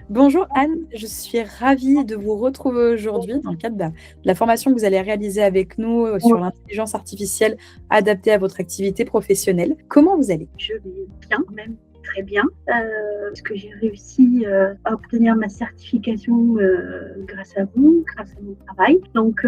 Bonjour Anne, je suis ravie de vous retrouver aujourd'hui dans le cadre de la formation que vous allez réaliser avec nous sur l'intelligence artificielle adaptée à votre activité professionnelle. Comment vous allez? Je vais bien, même très bien, parce que j'ai réussi à obtenir ma certification grâce à vous, grâce à mon travail. Donc,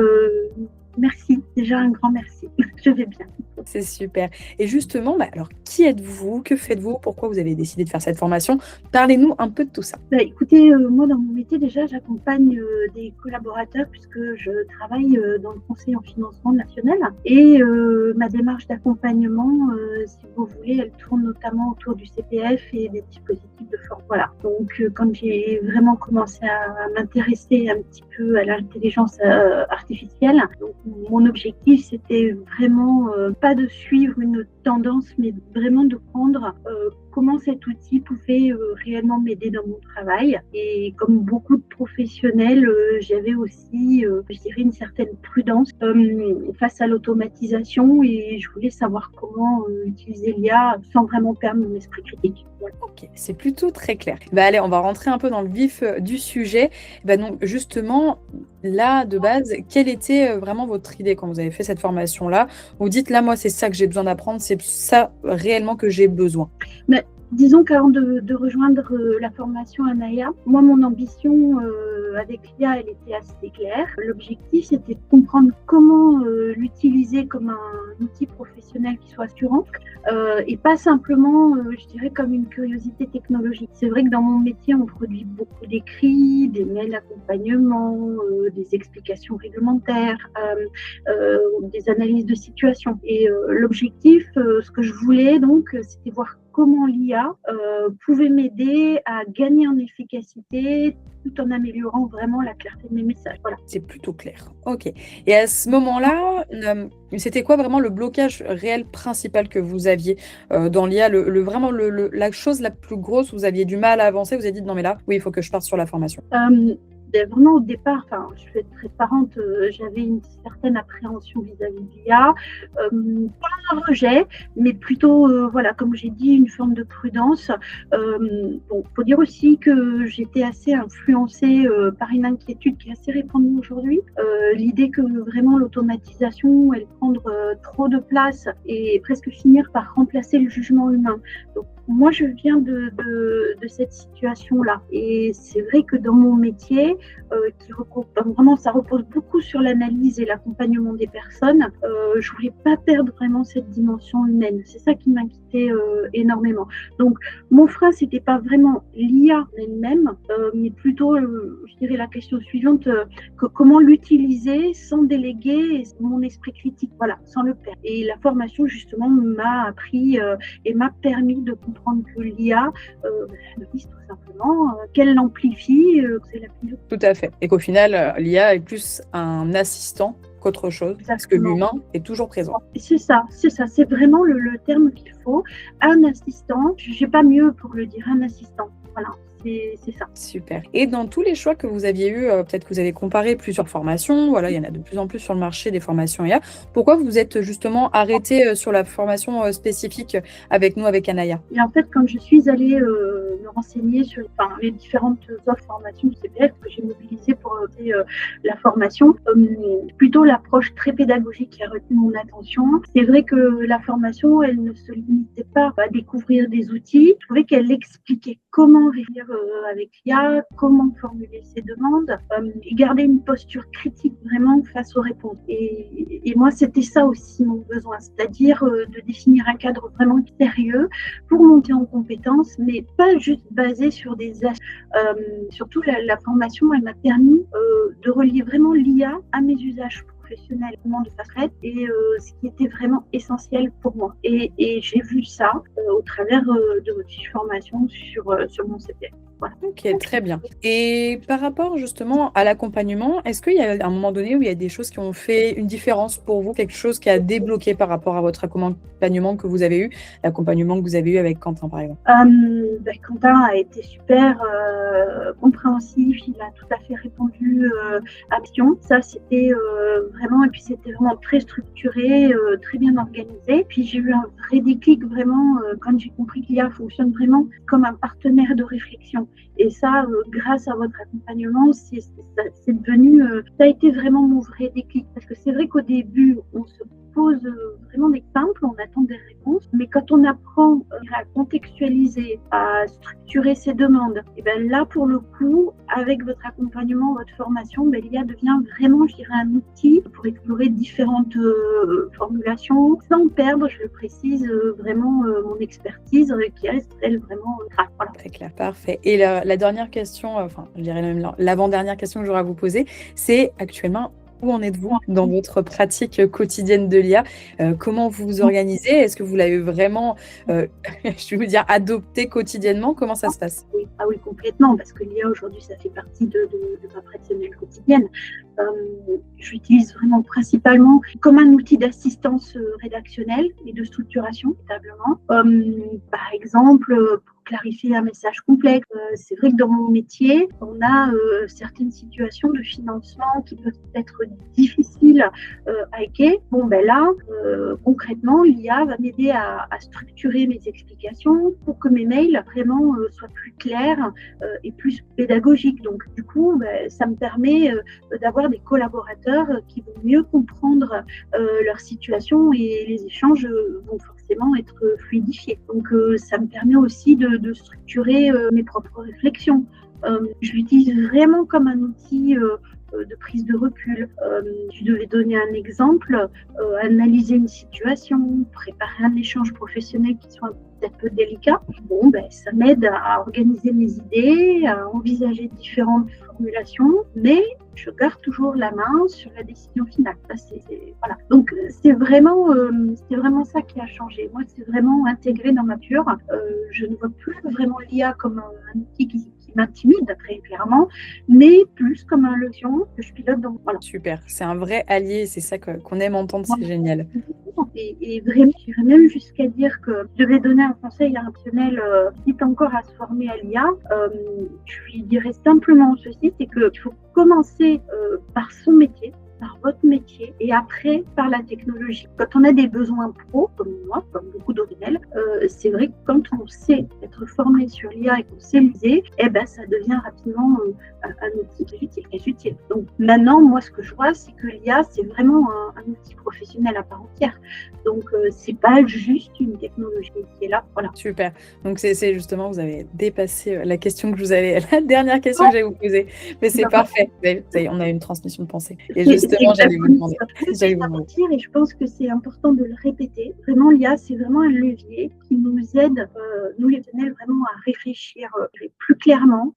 merci, déjà un grand merci. Je vais bien. C'est super. Et justement, alors qui êtes-vous? Que faites-vous? Pourquoi vous avez décidé de faire cette formation? Parlez-nous un peu de tout ça. Écoutez, moi dans mon métier déjà, j'accompagne des collaborateurs puisque je travaille dans le conseil en financement national et ma démarche d'accompagnement, si vous voulez, elle tourne notamment autour du CPF et des dispositifs de forme. Voilà. Donc quand j'ai vraiment commencé à m'intéresser un petit peu à l'intelligence artificielle, donc mon objectif c'était vraiment pas de suivre une tendance, mais vraiment de prendre comment cet outil pouvait réellement m'aider dans mon travail. Et comme beaucoup de professionnels, j'avais aussi, je dirais, une certaine prudence face à l'automatisation et je voulais savoir comment utiliser l'IA sans vraiment perdre mon esprit critique. Voilà. Ok, c'est plutôt très clair. Allez, on va rentrer un peu dans le vif du sujet. Donc justement, là, de base, quelle était vraiment votre idée quand vous avez fait cette formation-là? Vous dites, là, moi, c'est ça que j'ai besoin d'apprendre, c'est ça réellement que j'ai besoin. Mais disons qu'avant de rejoindre la formation Anaya, moi, mon ambition avec l'IA, elle était assez claire. L'objectif, c'était de comprendre comment l'utiliser comme un outil professionnel qui soit assurant et pas simplement, je dirais, comme une curiosité technologique. C'est vrai que dans mon métier, on produit beaucoup d'écrits, des mails d'accompagnement, des explications réglementaires, des analyses de situation. Et l'objectif, ce que je voulais donc, c'était voir comment l'IA pouvait m'aider à gagner en efficacité tout en améliorant vraiment la clarté de mes messages. Voilà. C'est plutôt clair. Ok. Et à ce moment-là, c'était quoi vraiment le blocage réel principal que vous aviez dans l'IA, vraiment la chose la plus grosse où vous aviez du mal à avancer, vous avez dit non mais là, oui, il faut que je parte sur la formation. Vraiment au départ, je vais être transparente, j'avais une certaine appréhension vis-à-vis de l'IA, pas un rejet, mais plutôt, voilà, comme j'ai dit, une forme de prudence. Bon, faut dire aussi que j'étais assez influencée par une inquiétude qui est assez répandue aujourd'hui, l'idée que vraiment l'automatisation, elle prendre trop de place et presque finir par remplacer le jugement humain. Donc, moi, je viens de cette situation-là. Et c'est vrai que dans mon métier, ça repose beaucoup sur l'analyse et l'accompagnement des personnes, je voulais pas perdre vraiment cette dimension humaine. C'est ça qui m'inquiétait énormément. Donc, mon frein, c'était pas vraiment l'IA en elle-même, mais plutôt, je dirais, la question suivante, comment l'utiliser sans déléguer mon esprit critique, voilà, sans le perdre. Et la formation, justement, m'a appris et m'a permis de comprendre que l'IA, tout simplement, qu'elle l'amplifie, c'est la plus... Tout à fait. Et qu'au final, l'IA est plus un assistant qu'autre chose, exactement, parce que l'humain est toujours présent. C'est ça, c'est vraiment le terme qu'il faut. Un assistant, je n'ai pas mieux pour le dire, un assistant, voilà. C'est ça. Super. Et dans tous les choix que vous aviez eus, peut-être que vous avez comparé plusieurs formations, voilà, il y en a de plus en plus sur le marché des formations IA. Pourquoi vous êtes justement arrêté sur la formation spécifique avec nous, avec Anaya? Et en fait, quand je suis allée me renseigner sur les différentes offres formation du CPF que j'ai mobilisées pour la formation, plutôt l'approche très pédagogique qui a retenu mon attention. C'est vrai que la formation, elle ne se limitait pas à découvrir des outils. Je trouvais qu'elle expliquait comment réagir avec l'IA, comment formuler ses demandes, et garder une posture critique vraiment face aux réponses. Et moi, c'était ça aussi mon besoin, c'est-à-dire de définir un cadre vraiment sérieux pour monter en compétences, mais pas juste basé sur des surtout la formation, elle m'a permis de relier vraiment l'IA à mes usages professionnellement de façon et ce qui était vraiment essentiel pour moi. Et j'ai vu ça au travers de votre formation sur mon CPF. Voilà. Ok, très bien. Et par rapport justement à l'accompagnement, est-ce qu'il y a un moment donné où il y a des choses qui ont fait une différence pour vous, quelque chose qui a débloqué par rapport à votre accompagnement que vous avez eu, l'accompagnement que vous avez eu avec Quentin par exemple? Quentin a été super compréhensif, il a tout à fait répondu à question. Ça, c'était vraiment, et puis c'était vraiment très structuré, très bien organisé. Puis j'ai eu un vrai déclic vraiment quand j'ai compris que l'IA fonctionne vraiment comme un partenaire de réflexion. Et ça, grâce à votre accompagnement, c'est devenu, ça a été vraiment mon vrai déclic. Parce que c'est vrai qu'au début, on se pose vraiment des simples, on attend des réponses, mais quand on apprend à contextualiser, à structurer ses demandes, et ben là, pour le coup, avec votre accompagnement, votre formation, l'IA devient vraiment, je dirais, un outil pour explorer différentes formulations, sans perdre, je le précise, vraiment mon expertise qui reste, elle, vraiment voilà. Très clair, parfait. Et la dernière question, enfin, je dirais même l'avant-dernière question que j'aurais à vous poser, c'est actuellement, où en êtes-vous dans votre pratique quotidienne de l'IA? Comment vous vous organisez? Est-ce que vous l'avez vraiment, je vais vous dire, adopté quotidiennement? Comment ça se passe? Oui, ah oui, complètement, parce que l'IA aujourd'hui, ça fait partie de ma pratique quotidienne. Je l'utilise vraiment principalement comme un outil d'assistance rédactionnelle et de structuration, véritablement. Par exemple, pour clarifier un message complexe, c'est vrai que dans mon métier, on a certaines situations de financement qui peuvent être difficiles à hacker. Bon, ben là, concrètement, l'IA va m'aider à structurer mes explications pour que mes mails vraiment soient plus clairs et plus pédagogiques. Donc, du coup, ça me permet d'avoir des collaborateurs qui vont mieux comprendre leur situation et les échanges vont forcément être fluidifiés. Donc, ça me permet aussi de structurer mes propres réflexions. Je l'utilise vraiment comme un outil de prise de recul. Je devais donner un exemple, analyser une situation, préparer un échange professionnel qui soit peut-être peu délicat. Bon, ça m'aide à organiser mes idées, à envisager différentes formulations, mais je garde toujours la main sur la décision finale. Voilà. Donc, c'est vraiment ça qui a changé. Moi, c'est vraiment intégré dans ma pure. Je ne vois plus vraiment l'IA comme un outil qui m'intimide très clairement, mais plus comme un levier que je pilote. Donc, voilà. Super, c'est un vrai allié, c'est ça qu'on aime entendre, c'est génial. Et vraiment, j'irais même jusqu'à dire que je devais donner un conseil à un professionnel qui est encore à se former à l'IA. Je lui dirais simplement ceci, c'est qu'il faut commencer par son métier, par votre métier, et après par la technologie. Quand on a des besoins pro, comme moi, comme beaucoup d'ONL, c'est vrai que quand on sait être formé sur l'IA et qu'on sait l'user, ça devient rapidement un outil utile. Donc maintenant, moi, ce que je vois, c'est que l'IA, c'est vraiment un outil professionnel à part entière. Donc, c'est pas juste une technologie qui est là. Voilà. Super. Donc, c'est justement, vous avez dépassé la question que je vous avais, la dernière question que j'allais vous poser. Mais c'est parfait. Ça y est, on a une transmission de pensée. Et justement, j'allais vous demander. Et je pense que c'est important de le répéter. Vraiment, l'IA, c'est vraiment un levier qui nous aide, nous les ONL, vraiment à réfléchir plus clairement,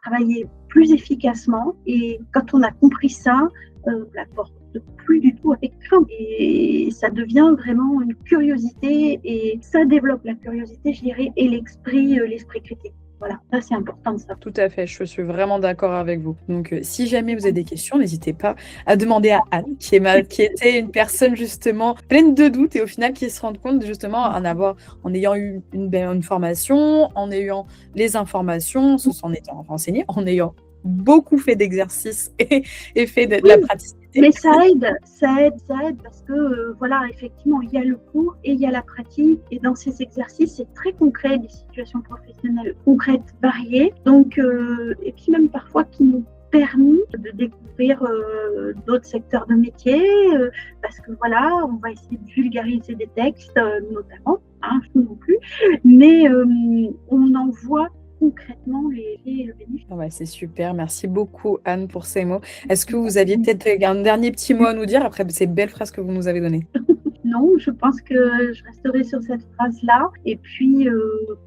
travailler plus efficacement. Et quand on a compris ça, la porte plus du tout avec crainte. Et ça devient vraiment une curiosité et ça développe la curiosité, je dirais, et l'esprit critique. Voilà, ça c'est important ça. Tout à fait, je suis vraiment d'accord avec vous. Donc, si jamais vous avez des questions, n'hésitez pas à demander à Anne, qui était une personne justement pleine de doutes et au final qui se rend compte justement en ayant eu une formation, en ayant les informations, en étant renseignée, en ayant beaucoup fait d'exercices et fait de la praticité. Mais ça aide parce que voilà, effectivement, il y a le cours et il y a la pratique. Et dans ces exercices, c'est très concret, des situations professionnelles concrètes, variées. Donc, et puis même parfois qui nous permis de découvrir d'autres secteurs de métier, parce que voilà, on va essayer de vulgariser des textes, notamment, non plus, mais on en voit concrètement le bénéfice. C'est super, merci beaucoup Anne pour ces mots. Est-ce que vous aviez peut-être un dernier petit mot à nous dire après ces belles phrases que vous nous avez données? Non, je pense que je resterai sur cette phrase-là. Et puis,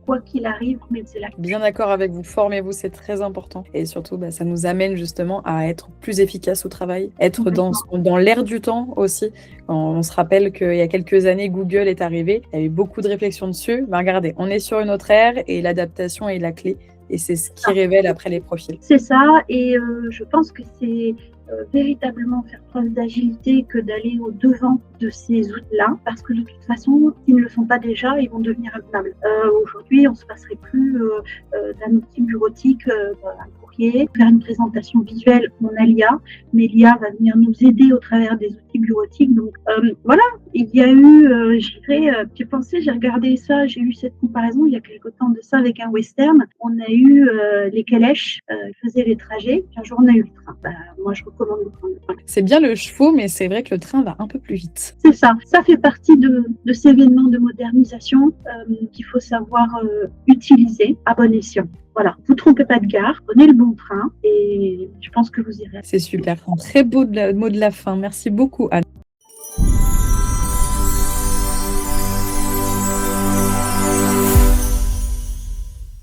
quoi qu'il arrive, c'est là. Bien d'accord avec vous, formez-vous, c'est très important. Et surtout, ça nous amène justement à être plus efficace au travail, être dans l'air du temps aussi. On se rappelle qu'il y a quelques années, Google est arrivé, il y avait beaucoup de réflexions dessus. Regardez, on est sur une autre ère et l'adaptation est la clé. Et c'est ce qui révèle après les profils. C'est ça, et je pense que c'est véritablement faire preuve d'agilité que d'aller au-devant de ces outils-là, parce que de toute façon, s'ils ne le sont pas déjà, ils vont devenir intenables. Aujourd'hui, on ne se passerait plus d'un outil bureautique, un copier, faire une présentation visuelle. On a l'IA, mais l'IA va venir nous aider au travers des outils bureautiques. Donc voilà, il y a eu, j'ai regardé ça, j'ai eu cette comparaison il y a quelque temps de ça avec un western. On a eu les calèches qui faisaient les trajets, puis un jour on a eu le train. Moi je recommande le train. C'est bien le cheval, mais c'est vrai que le train va un peu plus vite. C'est ça, ça fait partie de ces événements de modernisation qu'il faut savoir utiliser à bon escient. Voilà, vous ne trompez pas de gare, prenez le bon train et je pense que vous irez. C'est super, un très beau mot de la fin. Merci beaucoup, Anne.